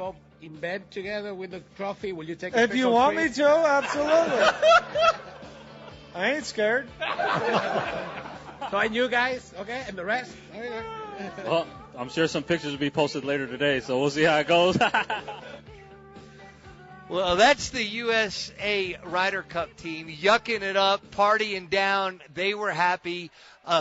up in bed together with the trophy? Will you take a If picture? you want me to, absolutely. I ain't scared. So and you guys, okay, and the rest? Okay. Well, I'm sure some pictures will be posted later today, so we'll see how it goes. Well, that's the USA Ryder Cup team yucking it up, partying down. They were happy.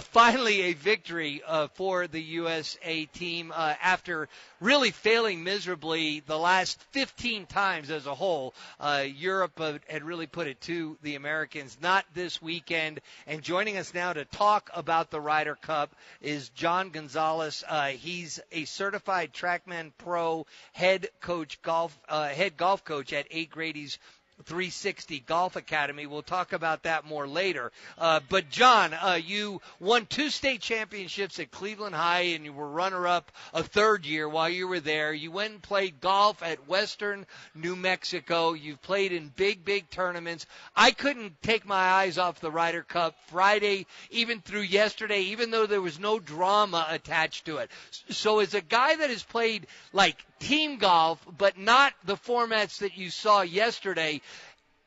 Finally a victory for the USA team after really failing miserably the last 15 times as a whole. Europe had really put it to the Americans, not this weekend. And joining us now to talk about the Ryder Cup is John Gonzalez. He's a certified TrackMan Pro head golf coach at 8 Gradys 360 Golf Academy. We'll talk about that more later. But John, you won 2 state championships at Cleveland High, and you were runner-up a third year while you were there. You went and played golf at Western New Mexico. You've played in big tournaments. I couldn't take my eyes off the Ryder Cup Friday, even through yesterday, even though there was no drama attached to it. So as a guy that has played like team golf, but not the formats that you saw yesterday,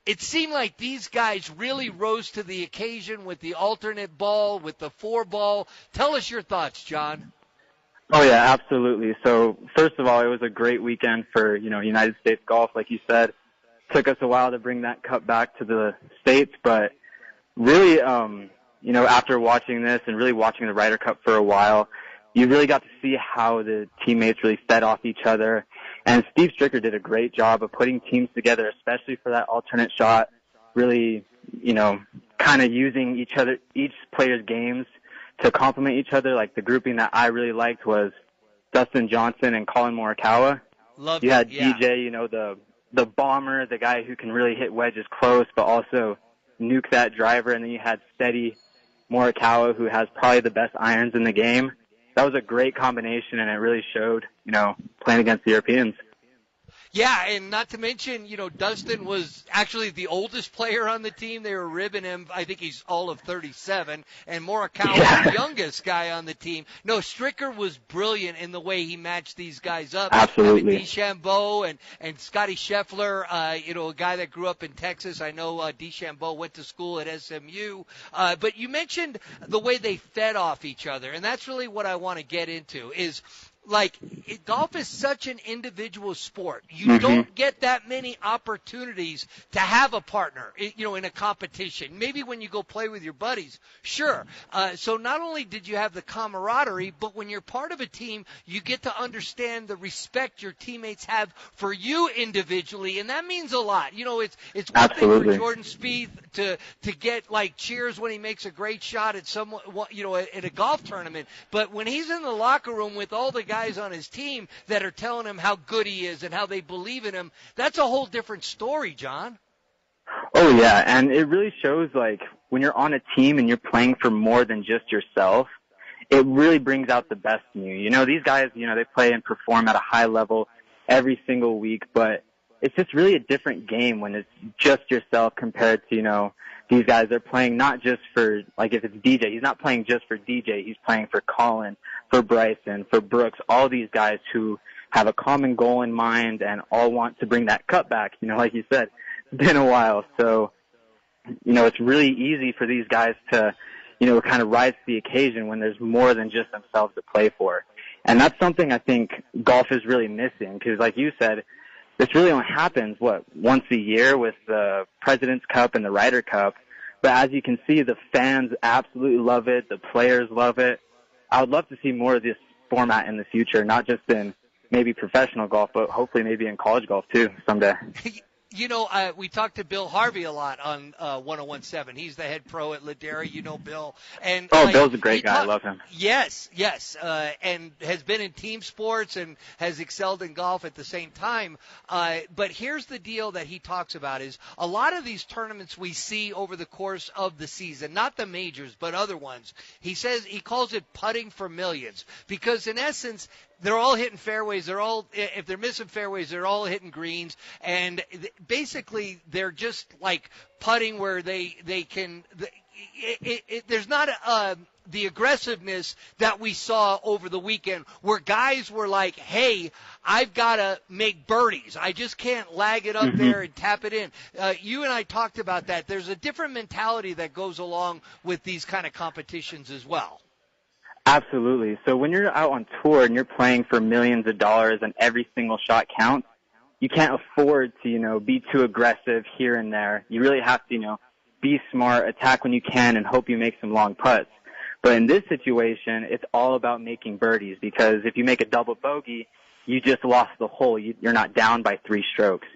it seemed like these guys really rose to the occasion with the alternate ball, with the 4-ball. Tell us your thoughts, John. Oh, yeah, absolutely. So, first of all, it was a great weekend for, United States golf, like you said. Took us a while to bring that cup back to the States, but really, after watching this and really watching the Ryder Cup for a while, you really got to see how the teammates really fed off each other. And Steve Stricker did a great job of putting teams together, especially for that alternate shot, really, kind of using each player's games to complement each other. Like the grouping that I really liked was Dustin Johnson and Colin Morikawa. You had DJ, the bomber, the guy who can really hit wedges close, but also nuke that driver. And then you had steady Morikawa, who has probably the best irons in the game. That was a great combination, and it really showed, playing against the Europeans. Yeah, and not to mention, Dustin was actually the oldest player on the team. They were ribbing him. I think he's all of 37. And Morikawa was the youngest guy on the team. No, Stricker was brilliant in the way he matched these guys up. Absolutely. DeChambeau and Scotty Scheffler, a guy that grew up in Texas. I know DeChambeau went to school at SMU. But you mentioned the way they fed off each other, and that's really what I want to get into is – golf is such an individual sport. You don't get that many opportunities to have a partner, in a competition. Maybe when you go play with your buddies, sure. So not only did you have the camaraderie, but when you're part of a team, you get to understand the respect your teammates have for you individually, and that means a lot. It's one thing for Jordan Spieth to get cheers when he makes a great shot at at a golf tournament, but when he's in the locker room with all the guys on his team that are telling him how good he is and how they believe in him, that's a whole different story, John. Oh, yeah, and it really shows, when you're on a team and you're playing for more than just yourself, it really brings out the best in you. These guys, they play and perform at a high level every single week, but it's just really a different game when it's just yourself compared to, these guys are playing not just for, if it's DJ, he's not playing just for DJ, he's playing for Colin, for Bryson, for Brooks, all these guys who have a common goal in mind and all want to bring that cup back. Like you said, it's been a while. So, it's really easy for these guys to, kind of rise to the occasion when there's more than just themselves to play for. And that's something I think golf is really missing because, like you said, this really only happens, once a year with the President's Cup and the Ryder Cup. But as you can see, the fans absolutely love it. The players love it. I would love to see more of this format in the future, not just in maybe professional golf, but hopefully maybe in college golf too someday. We talked to Bill Harvey a lot on 101.7. He's the head pro at Ladera. Bill. And Bill's a great guy. I love him. Yes. And has been in team sports and has excelled in golf at the same time. But here's the deal that he talks about is a lot of these tournaments we see over the course of the season, not the majors, but other ones. He calls it putting for millions because in essence, they're all hitting fairways. If they're missing fairways, they're all hitting greens. And basically, they're just putting where they can, there's not the aggressiveness that we saw over the weekend where guys were like, hey, I've got to make birdies. I just can't lag it up there and tap it in. You and I talked about that. There's a different mentality that goes along with these kind of competitions as well. Absolutely. So when you're out on tour and you're playing for millions of dollars and every single shot counts, you can't afford to, be too aggressive here and there. You really have to, be smart, attack when you can, and hope you make some long putts. But in this situation, it's all about making birdies, because if you make a double bogey, you just lost the hole. You're not down by 3 strokes.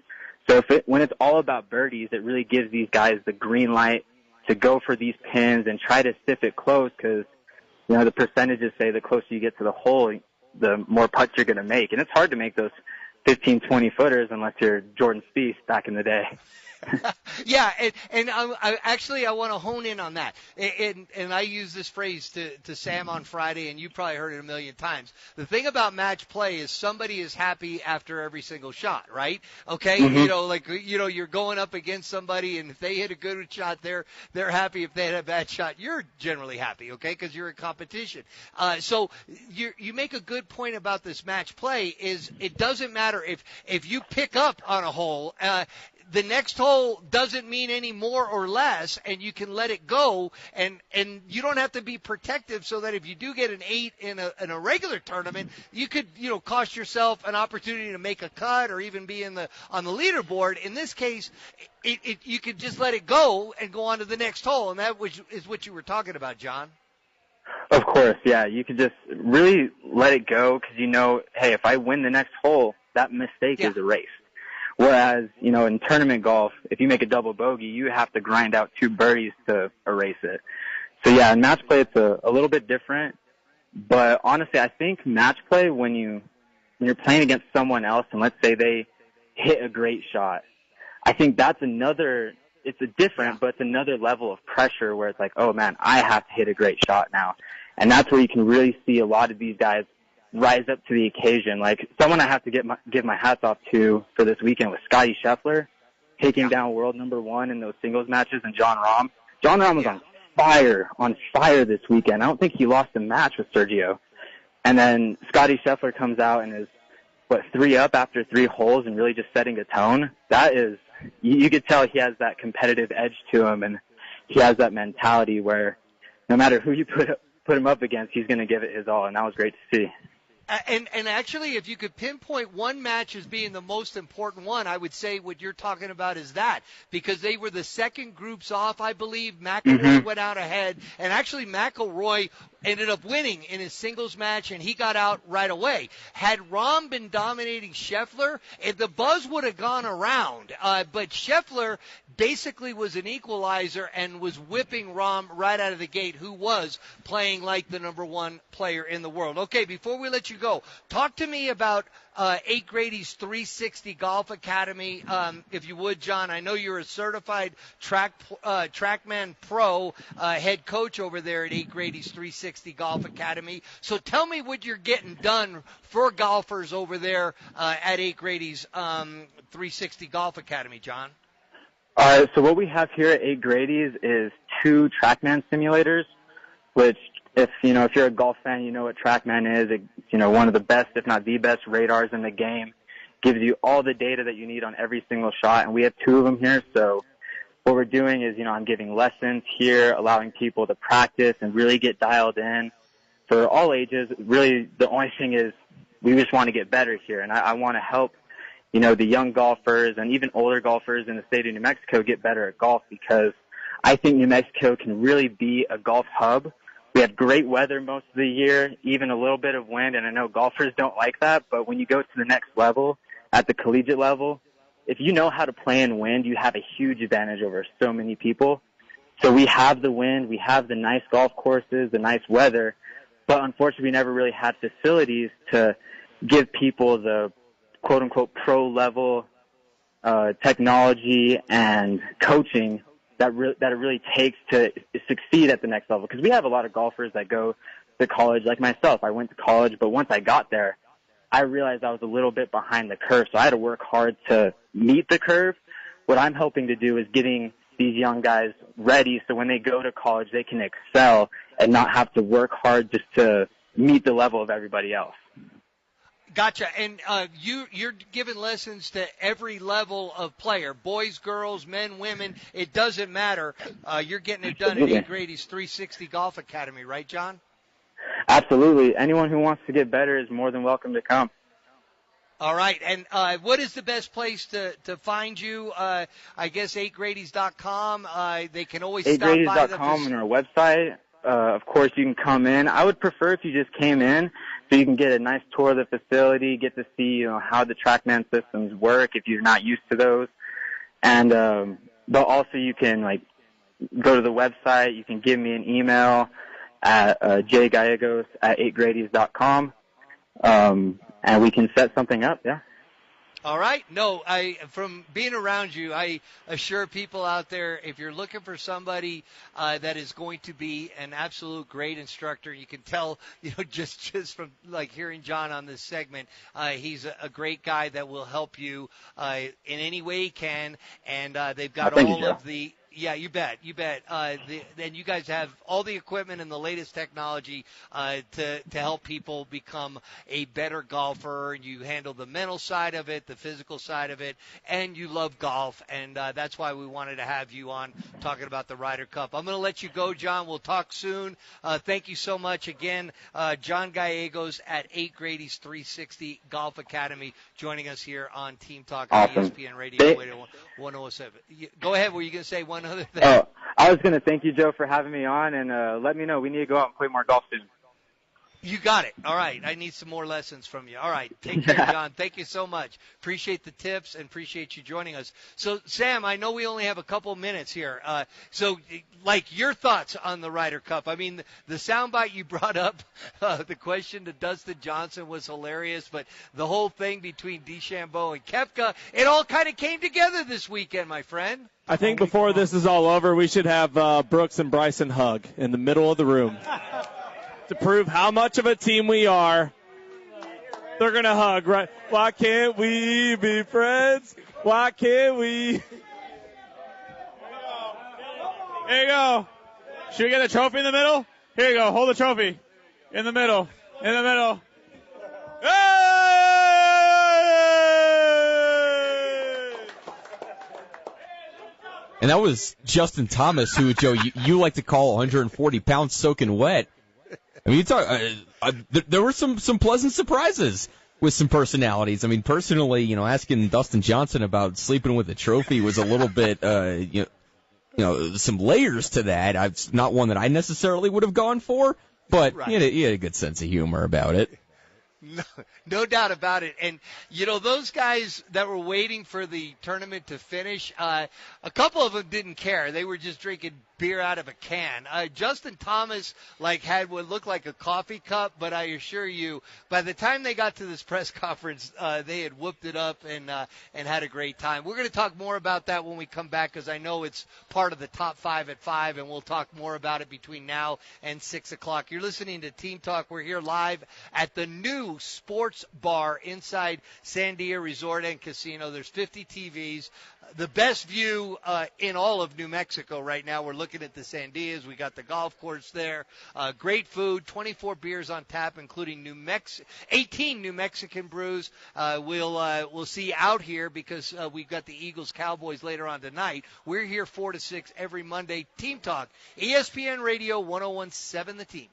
So when it's all about birdies, it really gives these guys the green light to go for these pins and try to stiff it close, because, the percentages say the closer you get to the hole, the more putts you're going to make. And it's hard to make those 15, 20 footers unless you're Jordan Spieth back in the day. Yeah, and I want to hone in on that. And I use this phrase to Sam on Friday, and you probably heard it a million times. The thing about match play is somebody is happy after every single shot, right? Okay, you're going up against somebody, and if they hit a good shot, they're happy. If they hit a bad shot, you're generally happy, okay, because you're in competition. So you make a good point about this match play. Is it doesn't matter if you pick up on a hole. The next hole doesn't mean any more or less, and you can let it go, and you don't have to be protective, so that if you do get an 8 in a regular tournament, you could cost yourself an opportunity to make a cut or even be on the leaderboard. In this case, you could just let it go and go on to the next hole, and that is what you were talking about, John. Of course, yeah. You could just really let it go, because hey, if I win the next hole, that mistake is erased. Whereas, in tournament golf, if you make a double bogey, you have to grind out 2 birdies to erase it. So, yeah, in match play, it's a little bit different. But honestly, I think match play, when you're playing against someone else, and let's say they hit a great shot, I think that's another level of pressure where it's like, oh, man, I have to hit a great shot now. And that's where you can really see a lot of these guys rise up to the occasion. Like, someone I have to give my hats off to for this weekend was Scotty Scheffler, taking down world number 1 in those singles matches, and Jon Rahm. Jon Rahm was on fire this weekend. I don't think he lost a match with Sergio. And then Scotty Scheffler comes out and is, 3 up after 3 holes and really just setting a tone. That is, you could tell he has that competitive edge to him, and he has that mentality where no matter who you put him up against, he's going to give it his all, and that was great to see. And actually, if you could pinpoint one match as being the most important one, I would say what you're talking about is that, because they were the second groups off, I believe. McIlroy went out ahead, and actually McIlroy ended up winning in his singles match, and he got out right away. Had Rahm been dominating Scheffler, the buzz would have gone around. But Scheffler basically was an equalizer and was whipping Rahm right out of the gate, who was playing like the number 1 player in the world. Okay, before we let you go, talk to me about 8 Grady's 360 Golf Academy, if you would, John. I know you're a certified TrackMan Pro head coach over there at 8 Grady's 360 Golf Academy. So tell me what you're getting done for golfers over there at 8 Grady's 360 Golf Academy, John. All right, so what we have here at 8 Grady's is 2 TrackMan simulators, which if you're a golf fan, you know what TrackMan is. It's, one of the best, if not the best, radars in the game. Gives you all the data that you need on every single shot, and we have 2 of them here. So what we're doing is, I'm giving lessons here, allowing people to practice and really get dialed in for all ages. Really, the only thing is we just want to get better here, and I want to help, the young golfers and even older golfers in the state of New Mexico get better at golf, because I think New Mexico can really be a golf hub. We have great weather most of the year, even a little bit of wind, and I know golfers don't like that, but when you go to the next level, at the collegiate level, if you know how to play in wind, you have a huge advantage over so many people. So we have the wind, we have the nice golf courses, the nice weather, but unfortunately we never really had facilities to give people the quote-unquote pro-level technology and coaching that it really takes to succeed at the next level. Because we have a lot of golfers that go to college, like myself. I went to college, but once I got there, I realized I was a little bit behind the curve, so I had to work hard to meet the curve. What I'm hoping to do is getting these young guys ready so when they go to college they can excel and not have to work hard just to meet the level of everybody else. Gotcha. And you're giving lessons to every level of player, boys, girls, men, women. It doesn't matter. You're getting it done at 8 Grady's 360 Golf Academy, right, John? Absolutely. Anyone who wants to get better is more than welcome to come. All right. And what is the best place to find you? I guess 8gradys.com. They can always stop by. 8gradys.com on our website. Of course, you can come in. I would prefer if you just came in so you can get a nice tour of the facility, get to see, how the TrackMan systems work if you're not used to those. And but also you can go to the website. You can give me an email at jgallegos@8gradys.com. And we can set something up, yeah. All right. No, from being around you, I assure people out there, if you're looking for somebody that is going to be an absolute great instructor, you can tell, just from hearing John on this segment, he's a great guy that will help you in any way he can. And they've got all of the. Yeah, you bet. Then you guys have all the equipment and the latest technology to help people become a better golfer. You handle the mental side of it, the physical side of it, and you love golf. And that's why we wanted to have you on talking about the Ryder Cup. I'm going to let you go, John. We'll talk soon. Thank you so much again. John Gallegos at 8 Grady's 360 Golf Academy joining us here on Team Talk on ESPN Radio 107. Go ahead. Were you going to say one other thing? Oh, I was going to thank you, Joe, for having me on, and let me know. We need to go out and play more golf soon. You got it. All right. I need some more lessons from you. All right. Take care, John. Thank you so much. Appreciate the tips and appreciate you joining us. So, Sam, I know we only have a couple minutes here. Your thoughts on the Ryder Cup. I mean, the soundbite you brought up, the question to Dustin Johnson was hilarious, but the whole thing between DeChambeau and Koepka, it all kind of came together this weekend, my friend. I think before this is all over, we should have Brooks and Bryson hug in the middle of the room. To prove how much of a team we are. They're going to hug, right? Why can't we be friends? Why can't we? Here you go. Should we get a trophy in the middle? Here you go. Hold the trophy. In the middle. In the middle. Hey! And that was Justin Thomas, who, Joe, you like to call 140 pounds soaking wet. I mean, there were some pleasant surprises with some personalities. I mean, personally, asking Dustin Johnson about sleeping with a trophy was a little bit, some layers to that. It's not one that I necessarily would have gone for, but right. He had a good sense of humor about it. No doubt about it. And, those guys that were waiting for the tournament to finish, a couple of them didn't care. They were just drinking beer out of a can. Justin Thomas, had what looked like a coffee cup, but I assure you, by the time they got to this press conference, they had whooped it up and had a great time. We're going to talk more about that when we come back, because I know it's part of the top 5 at 5, and we'll talk more about it between now and 6 o'clock. You're listening to Team Talk. We're here live at the new sports bar inside Sandia Resort and Casino. There's 50 TVs. The best view in all of New Mexico right now. We're looking at the Sandias. We got the golf course there. Great food, 24 beers on tap, including 18 New Mexican brews. We'll see out here because we've got the Eagles Cowboys later on tonight. We're here 4 to 6 every Monday. Team Talk, ESPN Radio 101.7 The Team.